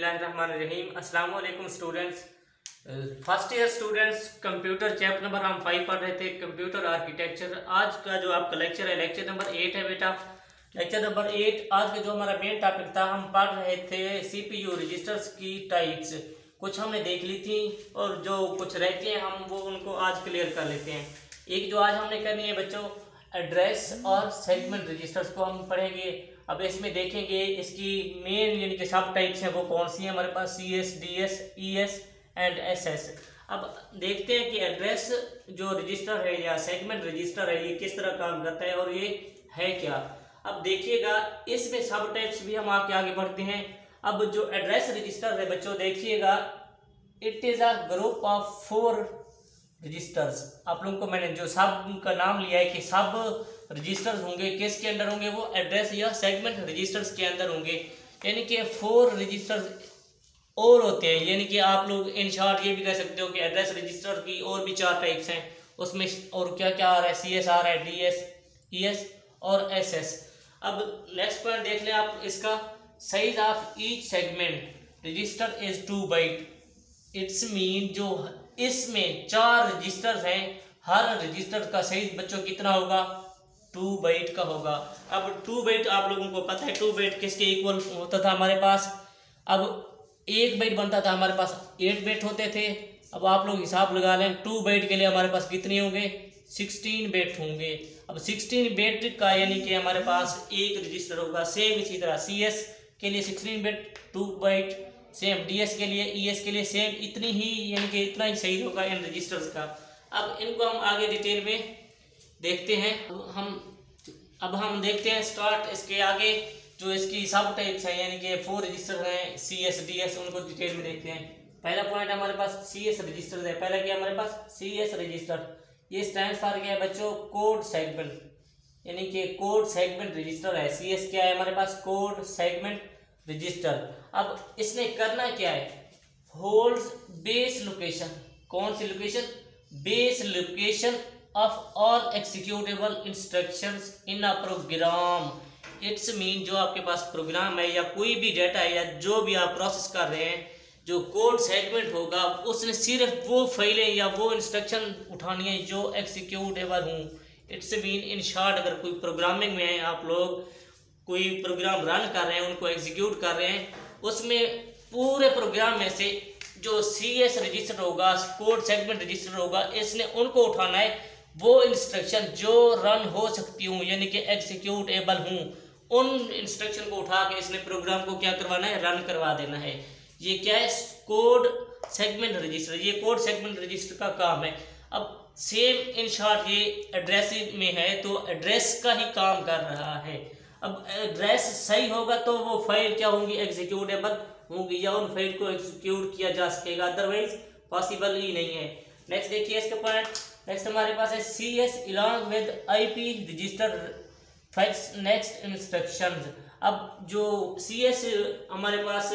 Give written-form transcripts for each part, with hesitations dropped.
बिस्मिल्लाहिर्रहमानिर्रहीम। अस्सलाम वालेकुम students. First year students, computer chapter number हम 5 पढ़ रहे थे, कंप्यूटर आर्किटेक्चर। आज का जो आपका लेक्चर है, लेक्चर नंबर 8 है बेटा। लेक्चर नंबर 8 आज का जो हमारा मेन टॉपिक था, हम पढ़ रहे थे सीपीयू रजिस्टर्स की टाइप्स। कुछ हमने देख ली थी और जो कुछ रहती हैं हम वो उनको आज क्लियर कर लेते हैं। एक जो आज हमने करनी है बच्चों, एड्रेस और सेगमेंट रजिस्टर्स को हम पढ़ेंगे। अब इसमें देखेंगे इसकी मेन यानी कि सब टाइप्स हैं वो कौन सी हैं हमारे पास, CS, DS, ES and SS। अब देखते हैं कि एड्रेस जो रजिस्टर है या सेगमेंट रजिस्टर है ये किस तरह काम करता है और ये है क्या। अब देखिएगा इसमें सब टाइप्स भी हम आगे बढ़ते हैं। अब जो एड्रेस रजिस्टर है बच्चों देखिएगा, it is a group of 4 registers. आप लोगों को मैंने जो सब का नाम लिया है कि सब रजिस्टर्स होंगे, किसके अंदर होंगे, वो एड्रेस या सेगमेंट रजिस्टर्स के अंदर होंगे। यानी कि 4 रजिस्टर्स और होते हैं। यानी कि आप लोग इन शॉर्ट ये भी कह सकते हो कि एड्रेस रजिस्टर की और भी 4 टाइप्स हैं उसमें। और क्या क्या आ रहा है, CS आ रहा है, DS, ES और SS। अब नेक्स्ट पॉइंट देख लें आप इसका, size of each segment register is 2 byte. It's mean जो इसमें 4 रजिस्टर्स हैं, हर रजिस्टर का साइज बच्चों कितना होगा, 2 बाइट का होगा। अब 2 बाइट आप लोगों को पता है 2 बाइट किसके इक्वल होता था हमारे पास। अब 1 बाइट बनता था हमारे पास 8 बाइट होते थे। अब आप लोग हिसाब लगा लें 2 बाइट के लिए हमारे पास कितने होंगे, 16 बाइट होंगे। अब 16 बाइट का यानी कि हमारे पास एक रजिस्टर होगा। सेम इसी तरह CS के लिए 16 बाइट 2 बाइट, सेम DS के लिए, ES के लिए सेम इतनी ही यानी कि इतना ही सही होगा इन रजिस्टर्स का। अब इनको हम आगे डिटेल में देखते हैं। अब हम देखते हैं स्टार्ट इसके आगे जो इसकी सब टाइप्स हैं यानी कि 4 रजिस्टर हैं CS, DS, उनको डिटेल में देखते हैं। पहला पॉइंट हमारे पास CS रजिस्टर है। पहला क्या हमारे पास, CS रजिस्टर। ये स्टैंड फॉर क्या है बच्चों, कोड सेगमेंट, यानी कि कोड सेगमेंट रजिस्टर है। CS क्या है हमारे पास, कोड सेगमेंट रजिस्टर। अब इसने करना क्या है, होल्ड्स बेस लोकेशन। कौन सी location, base location of all executable instructions in a program. It's mean जो आपके पास प्रोग्राम है या कोई भी डाटा है या जो भी आप प्रोसेस कर रहे हैं, जो कोड सेगमेंट होगा उसने सिर्फ वो फाइलें या वो इंस्ट्रक्शन उठानी है जो एक्सिक्यूटेबल हों। इट्स मीन इन शॉर्ट, अगर कोई प्रोग्रामिंग में है, आप लोग कोई प्रोग्राम रन कर रहे हैं, उनको एग्जीक्यूट कर रहे हैं, उसमें पूरे प्रोग्राम में से जो CS रजिस्टर होगा, कोड सेगमेंट रजिस्टर होगा, इसने उनको उठाना है वो इंस्ट्रक्शन जो रन हो सकती हूँ यानी कि एग्जीक्यूटेबल हूँ, उन इंस्ट्रक्शन को उठा के इसने प्रोग्राम को क्या करवाना है, रन करवा देना है। ये क्या है, कोड सेगमेंट रजिस्टर। ये कोड सेगमेंट रजिस्टर का काम है। अब सेम इन शॉर्ट ये एड्रेस में है तो एड्रेस का ही काम कर रहा है। अब एड्रेस सही होगा तो वो फाइल क्या होंगी, एग्जीक्यूटेबल होंगी या उन फाइल को एग्जीक्यूट किया जा सकेगा, अदरवाइज पॉसिबल ही नहीं है। नेक्स्ट देखिए इसका पॉइंट, नेक्स्ट हमारे पास है CS along with IP register fax next instructions. अब जो CS हमारे पास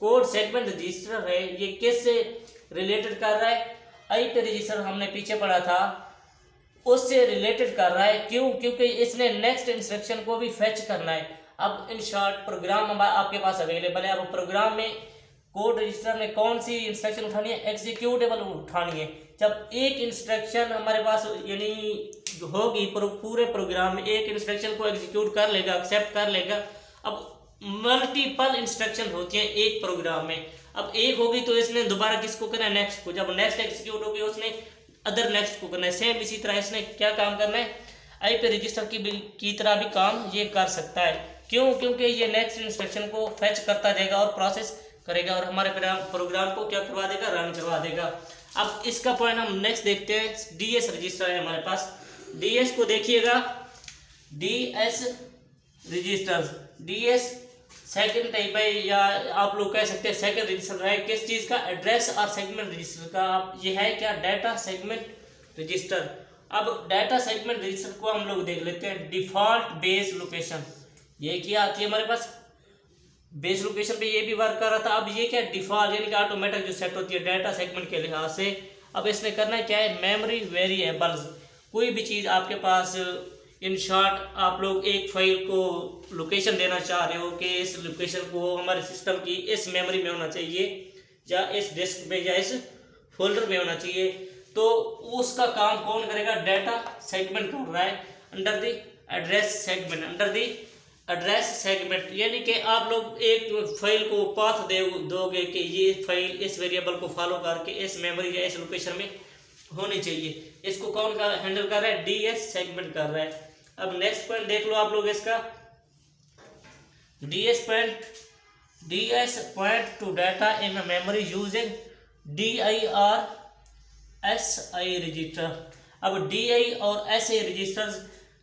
कोड सेगमेंट रजिस्टर है, ये किससे रिलेटेड कर रहा है, IP रजिस्टर हमने पीछे पढ़ा था उससे रिलेटेड कर रहा है। क्यों, क्योंकि इसने नेक्स्ट इंस्ट्रक्शन को भी फेच करना है। अब इन शॉर्ट प्रोग्राम आपके पास अवेलेबल है। अब प्रोग्राम में कोड रजिस्टर में कौन सी इंस्ट्रक्शन उठानी है, एग्जीक्यूटेबल उठानी है। जब एक इंस्ट्रक्शन हमारे पास यानी होगी पूरे प्रोग्राम में, एक इंस्ट्रक्शन को एग्जीक्यूट कर लेगा, एक्सेप्ट कर लेगा। अब मल्टीपल इंस्ट्रक्शन होती हैं एक प्रोग्राम में। अब एक होगी तो इसने दोबारा किसको करना है, नेक्स्ट को। जब नेक्स्ट एग्जीक्यूट होगी उसने अदर नेक्स्ट को करना है। सेम इसी तरह इसने क्या काम करना है, IP रजिस्टर की तरह भी काम ये कर सकता है। क्यों, क्योंकि ये नेक्स्ट इंस्ट्रक्शन को फेच करता जाएगा और प्रोसेस करेगा और हमारे प्रोग्राम को क्या करवा देगा, रन करवा देगा। अब इसका पॉइंट हम नेक्स्ट देखते हैं, DS रजिस्टर है हमारे पास। DS को देखिएगा, DS registers, DS second type है या आप लोग कह सकते हैं सेकंड रजिस्टर है। किस चीज़ का, एड्रेस और सेगमेंट रजिस्टर का। ये है क्या, डाटा सेगमेंट रजिस्टर। अब डाटा सेगमेंट रजिस्टर को हम लोग देख लेते हैं, डिफॉल्ट बेस लोकेशन। ये क्या आती है हमारे पास, बेस लोकेशन पे ये भी वर्क कर रहा था। अब ये क्या, डिफॉल्ट यानी कि ऑटोमेटिक जो सेट होती है डाटा सेगमेंट के लिहाज से। अब इसने करना क्या है, मेमोरी वेरिएबल्स। कोई भी चीज़ आपके पास इन शॉर्ट आप लोग एक फाइल को लोकेशन देना चाह रहे हो कि इस लोकेशन को हमारे सिस्टम की इस मेमोरी में होना चाहिए या इस डिस्क में या इस फोल्डर में होना चाहिए, तो उसका काम कौन करेगा? डाटा सेगमेंट कर रहा है under the address segment, under the address segment. यानी कि आप लोग एक फाइल को पाथ दोगे कि ये फाइल इस वेरिएबल को फॉलो करके इस मेमोरी या इस लोकेशन में होनी चाहिए। इसको कौन हैंडल कर रहा है? डीएस सेगमेंट कर रहा है। अब नेक्स्ट पॉइंट देख लो आप लोग इसका, DS point two data in memory using DIR/SI register. अब DI और SI रजिस्टर्स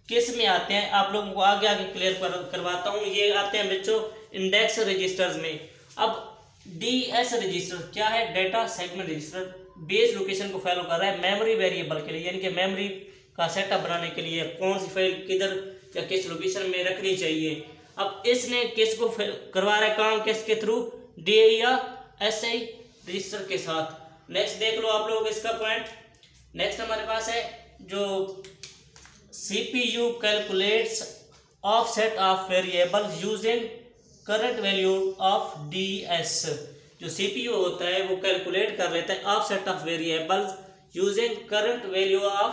किस में आते हैं आप लोगों को आगे आगे क्लियर करवाता हूँ। ये आते हैं बच्चों इंडेक्स रजिस्टर्स में। अब DS रजिस्टर क्या है? Data segment register, base location को फॉलो कर रहा है मेमोरी वेरिएबल के लिए, यानी कि मेमोरी का सेटअप बनाने के लिए कौन सी फाइल किधर या किस लोकेशन में रखनी चाहिए। अब इसने किसको करवा रहा है काम? किसके थ्रू? DI या SI रजिस्टर के साथ। नेक्स्ट देख लो आप लोग इसका पॉइंट। नेक्स्ट हमारे पास है जो CPU calculates offset of variable using current value of DS। जो CPU होता है वो कैलकुलेट कर लेता है offset of variables using current value of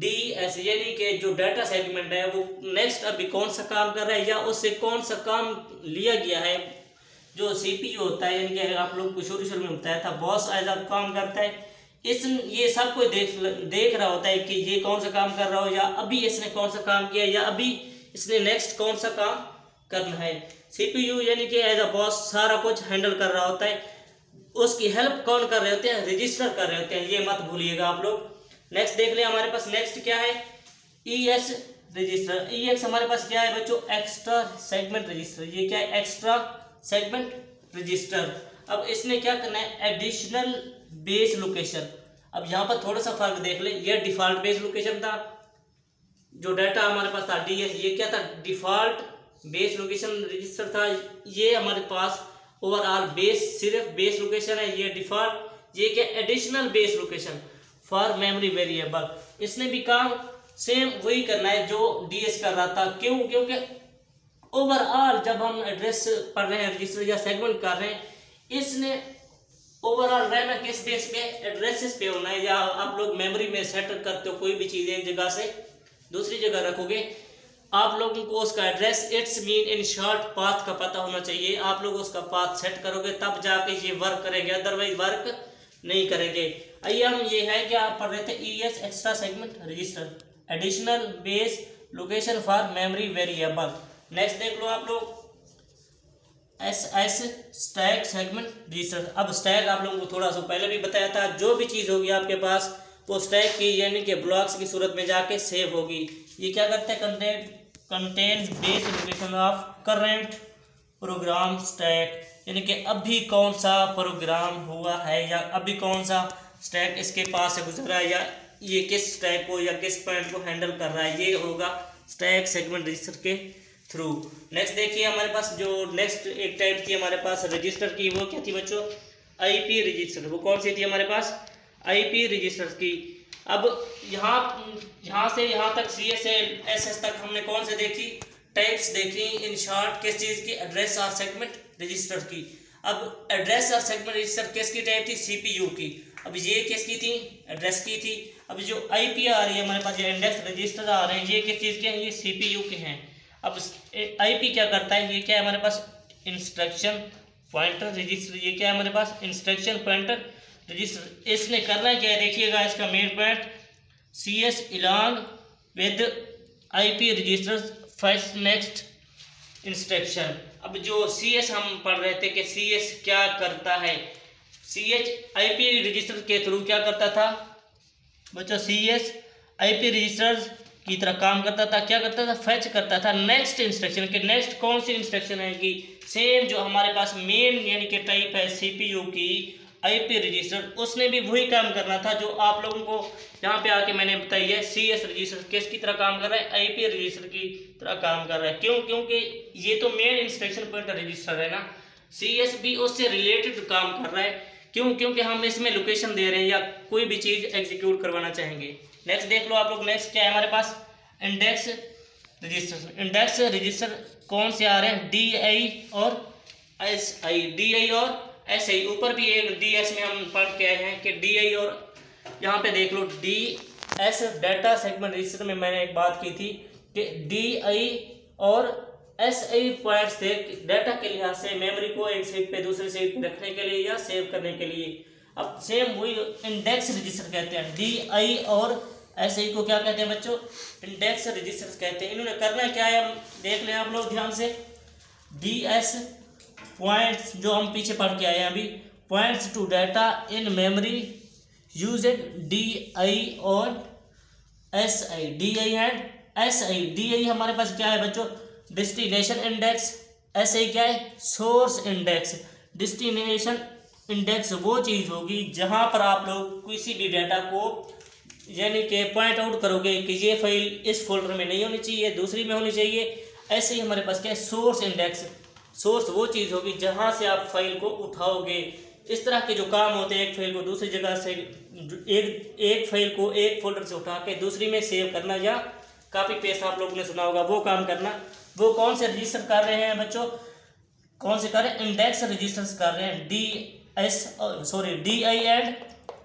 DS, यानी कि जो डाटा सेगमेंट है वो नेक्स्ट अभी कौन सा काम कर रहा है या उससे कौन सा काम लिया गया है। जो CPU होता है, यानी कि आप लोग को शुरू में बताया था, बॉस एज अ काम करता है। ये सब कोई देख रहा होता है कि ये कौन सा काम कर रहा हो, या अभी इसने कौन सा काम किया, या अभी इसने नेक्स्ट कौन सा काम करना है। CPU यानी कि एज अ बॉस सारा कुछ हैंडल कर रहा होता है। उसकी हेल्प कौन कर रहे होते हैं? रजिस्टर कर रहे होते हैं, ये मत भूलिएगा आप लोग। नेक्स्ट देख ले हमारे पास नेक्स्ट क्या है? EX register. EX हमारे पास क्या है बच्चों? Extra segment register. ये क्या है? Extra segment register. अब इसने क्या करना है? Additional base location. अब यहाँ पर थोड़ा सा फर्क देख ले, ये डिफॉल्ट बेस लोकेशन था, जो डाटा हमारे पास था DS, ये क्या था? डिफॉल्ट बेस लोकेशन रजिस्टर था। ये हमारे पास ओवरऑल बेस सिर्फ बेस लोकेशन है, ये डिफॉल्ट। ये क्या? Additional base location for memory variable. इसने भी काम सेम वही करना है जो DS कर रहा था। क्यों? क्योंकि ओवरऑल जब हम एड्रेस पढ़ रहे हैं, रजिस्टर या सेगमेंट कर रहे हैं, इसने ओवरऑल रहना किस बेस पे? एड्रेसेस पे होना है। या आप लोग मेमोरी में सेट करते हो कोई भी चीज़ एक जगह से दूसरी जगह रखोगे, आप लोगों को उसका address it's mean in short path का पता होना चाहिए। आप लोग उसका पाथ सेट करोगे तब जाके ये वर्क करेंगे, अदरवाइज वर्क नहीं करेंगे। आइए हम ये है कि आप पढ़ रहे थे ES extra segment register, additional base location for memory variable. Next देख लो आप लोग SS स्टैक सेगमेंट रजिस्टर। अब स्टैक आप लोगों को थोड़ा सा पहले भी बताया था, जो भी चीज़ होगी आपके पास वो स्टैक की यानी कि ब्लॉक्स की सूरत में जाके सेव होगी। ये क्या करता है? Contains base location of current program stack, यानी कि अभी कौन सा प्रोग्राम हुआ है या अभी कौन सा स्टैक इसके पास से गुजरा है, या ये किस स्टैक को या किस पॉइंट को हैंडल कर रहा है, ये होगा स्टैक सेगमेंट रजिस्टर के थ्रू। नेक्स्ट देखिए हमारे पास जो नेक्स्ट एक टाइप थी हमारे पास रजिस्टर की, वो क्या थी बच्चों? IP register. वो कौन सी थी हमारे पास? IP रजिस्टर की। अब यहाँ से यहाँ तक CSS तक हमने कौन से देखी? टाइप्स देखी इन शॉर्ट किस चीज़ की? एड्रेस और सेगमेंट रजिस्टर की। अब एड्रेस और सेगमेंट रजिस्टर किसकी टाइप थी? CPU की। अब ये किसकी थी? एड्रेस की थी। अब जो IP आ रही है हमारे पास, ये इंडेक्स रजिस्टर आ रहे हैं, ये किस चीज़ के हैं? ये CPU के हैं। अब IP क्या करता है? ये क्या है हमारे पास? Instruction pointer register. ये क्या है हमारे पास? Instruction pointer register. इसने करना है क्या? देखिएगा इसका main point, CS along with IP register first next instruction. अब जो CS हम पढ़ रहे थे कि CS क्या करता है? IP रजिस्टर के थ्रू क्या करता था बच्चों? CS IP रजिस्टर की तरह काम करता था। क्या करता था? फेच करता था नेक्स्ट इंस्ट्रक्शन के। नेक्स्ट कौन सी इंस्ट्रक्शन है कि सेम जो हमारे पास मेन यानी कि टाइप है CPU की IP रजिस्टर, उसने भी वही काम करना था जो आप लोगों को यहाँ पे आके मैंने बताई है। CS रजिस्टर किसकी तरह काम कर रहा है? IP रजिस्टर की तरह काम कर रहा है। क्यों? क्योंकि ये तो मेन इंस्ट्रक्शन पॉइंटर रजिस्टर है ना, CS भी उससे रिलेटेड काम कर रहा है। क्यों? क्योंकि हम इसमें लोकेशन दे रहे हैं या कोई भी चीज़ एग्जीक्यूट करवाना चाहेंगे। नेक्स्ट देख लो आप लोग, नेक्स्ट क्या है हमारे पास? Index register. इंडेक्स रजिस्टर कौन से आ रहे हैं, DI और SI, DI और SI। ऊपर भी एक DS में हम पढ़ के आए हैं कि DI और यहाँ पे देख लो DS डाटा सेगमेंट रजिस्टर में मैंने एक बात की थी कि DI और SI पॉइंट्स थे डाटा के लिहाज से मेमोरी को एक सीट पे दूसरे सीट पे रखने के लिए या सेव करने के लिए। अब सेम वही इंडेक्स रजिस्टर कहते हैं। DI और SI को क्या कहते हैं बच्चों, इंडेक्स रजिस्टर्स कहते हैं। इन्होंने करना क्या है हम देख लें आप लोग ध्यान से। DS पॉइंट्स जो हम पीछे पढ़ के आए हैं अभी, points to data in memory used DI और SI, DI and SI। DI हमारे पास क्या है बच्चों, डेस्टिनेशन इंडेक्स। SI क्या है, सोर्स इंडेक्स। डेस्टिनेशन इंडेक्स वो चीज़ होगी जहां पर आप लोग किसी भी डाटा को यानी कि पॉइंट आउट करोगे कि ये फाइल इस फोल्डर में नहीं होनी चाहिए, दूसरी में होनी चाहिए। ऐसे ही हमारे पास क्या है, सोर्स इंडेक्स। सोर्स वो चीज़ होगी जहां से आप फाइल को उठाओगे। इस तरह के जो काम होते हैं, एक फाइल को दूसरी जगह से एक फाइल को एक फोल्डर से उठा के दूसरी में सेव करना या कॉपी पेस्ट आप लोगों ने सुना होगा, वो काम करना। वो कौन से रजिस्टर कर रहे हैं बच्चों, कौन से कर रहे हैं, इंडेक्स रजिस्टर्स कर रहे हैं। DI एंड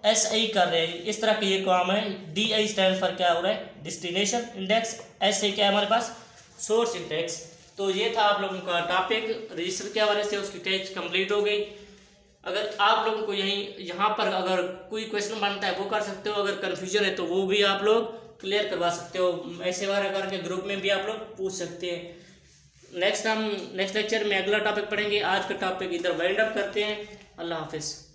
SI कर रहे हैं। इस तरह के ये काम है। DI स्टैंड पर क्या हो रहा है, डेस्टिनेशन इंडेक्स। SI क्या है हमारे पास, सोर्स इंडेक्स। तो ये था आप लोगों का टॉपिक रजिस्टर के हवाले से, उसकी टेस्ट कंप्लीट हो गई। अगर आप लोगों को यहाँ पर अगर कोई क्वेश्चन बनता है वो कर सकते हो, अगर कन्फ्यूजन है तो वो भी आप लोग क्लियर करवा सकते हो। ऐसे वगैरह करके ग्रुप में भी आप लोग पूछ सकते हैं। नेक्स्ट लेक्चर में अगला टॉपिक पढ़ेंगे। आज का टॉपिक इधर वाइंड अप करते हैं। अल्लाह हाफिज़।